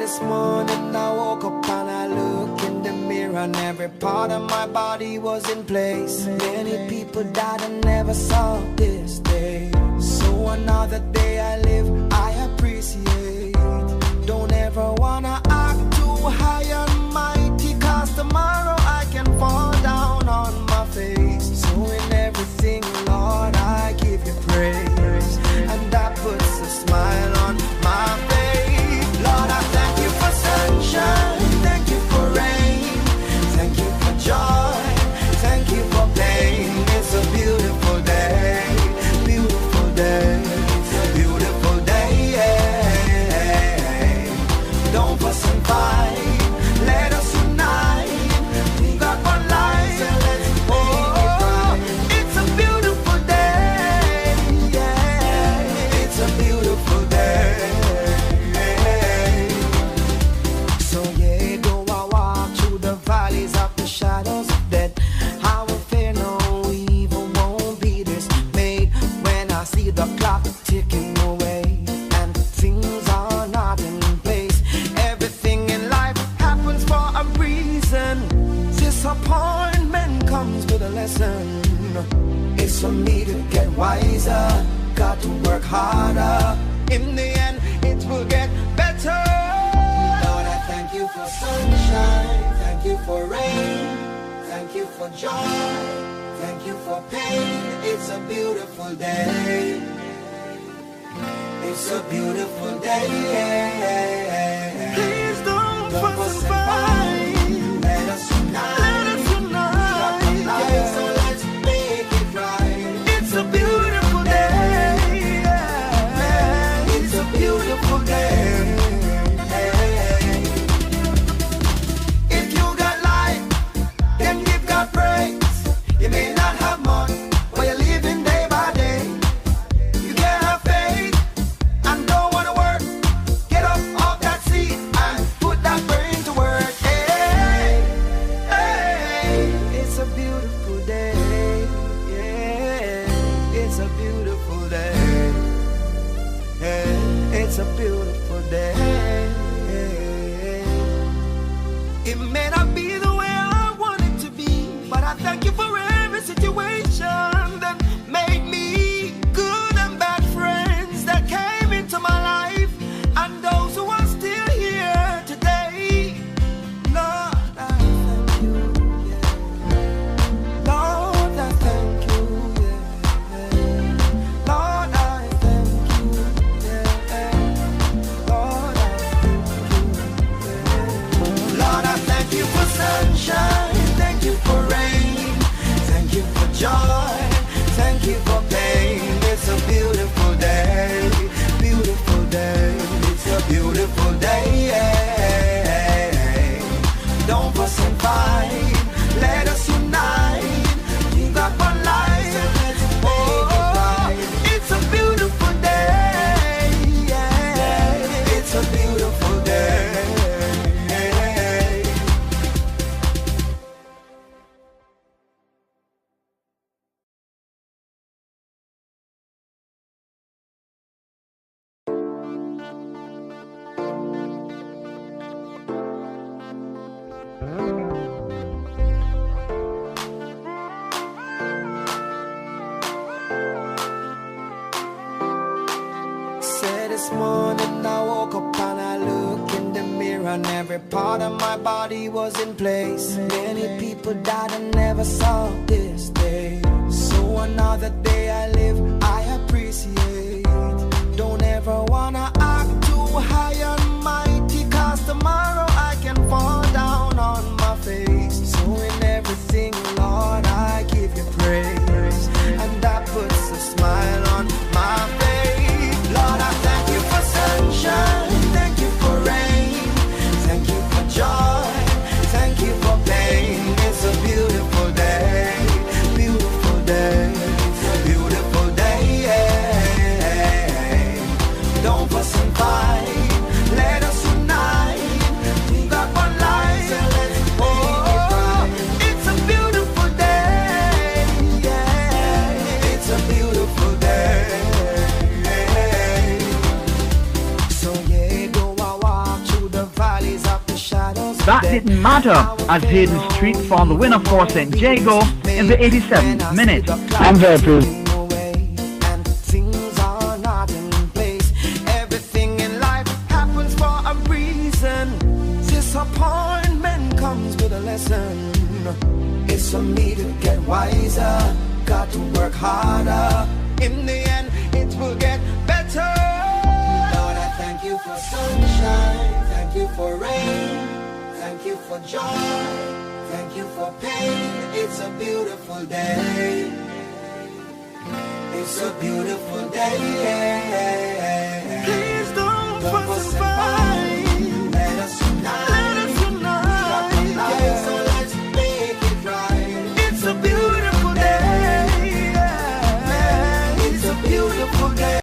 This morning I woke up and I look in the mirror and every part of my body was in place. Many people died and never saw this day. So another day I live, I appreciate. Don't ever wanna act too high and mighty, cause tomorrow I can fall down on my face. So in everything, Lord, I give you praise, and that puts a smile on my face. Lord, I thank you for sunshine, thank you for rain, thank you for joy, thank you for pain. It's a beautiful day, beautiful day, beautiful day. Don't fuss and fight, let us unite. We got one life, so let's make it right. It's a beautiful day, yeah. It's a beautiful day. So yeah, though I walk through the valleys of the shadows of death, I will fear no evil, won't be dismayed. When I see the clock ticking away and things are not in place, everything in life happens for a reason. Disappointment comes with a lesson. It's for me to get wiser, got to work harder. In the end, it will get better. Lord, I thank you for sunshine, thank you for rain, thank you for joy, thank you for pain. It's a beautiful day. It's a beautiful day. Please don't fuss and fight. Let us unite. Let us unite. Yeah. So let's make it right. It's a beautiful day. Yeah. It's a beautiful day. If you got life, then give God praise. You may not have much, but you're living day by day. You can have faith and don't wanna work. Get up off that seat and put that brain to work. Hey, hey, it's a beautiful day. Yeah, it's a beautiful day. Yeah, it's a beautiful day. It may not be the way I want it to be, but I thank you for every situation that made me good and bad friends that came into my life, and those who are still here today. Lord, I thank you, yeah. Lord, I thank you, yeah. Lord, I thank you, yeah. Lord, I thank you, yeah. Lord, I thank you for sunshine, thank you for rain, thank you for joy, thank you for pain. It's a beautiful day, beautiful day. It's a beautiful day. Don't fuss and fight, let us unite. We got one life, so let's make it right. It's a beautiful day, yeah. It's a beautiful day. Say this morning I woke up and I look in the mirror and every part of my body was in place. Many people died and never saw this day. So another day I live, I appreciate. Don't ever wanna act too high and mighty, cause tomorrow I can fall down on my face. So in everything, Lord, I give you praise, and that puts a smile on my face. Lord, I thank you for sunshine, thank you for rain, thank you for joy, thank you for pain. It's a beautiful day, beautiful day, beautiful day. Don't fuss and fight, that didn't matter as Hayden Street found the winner for St. Jago in the 87th minute. I'm very pleased. Everything in life happens for a reason. Disappointment comes with a lesson. It's for me to get wiser. Got to work harder. In the end, it will get better. Lord, I thank you for sunshine. Thank you for rain. Thank you for joy. Thank you for pain. It's a beautiful day. It's a beautiful day.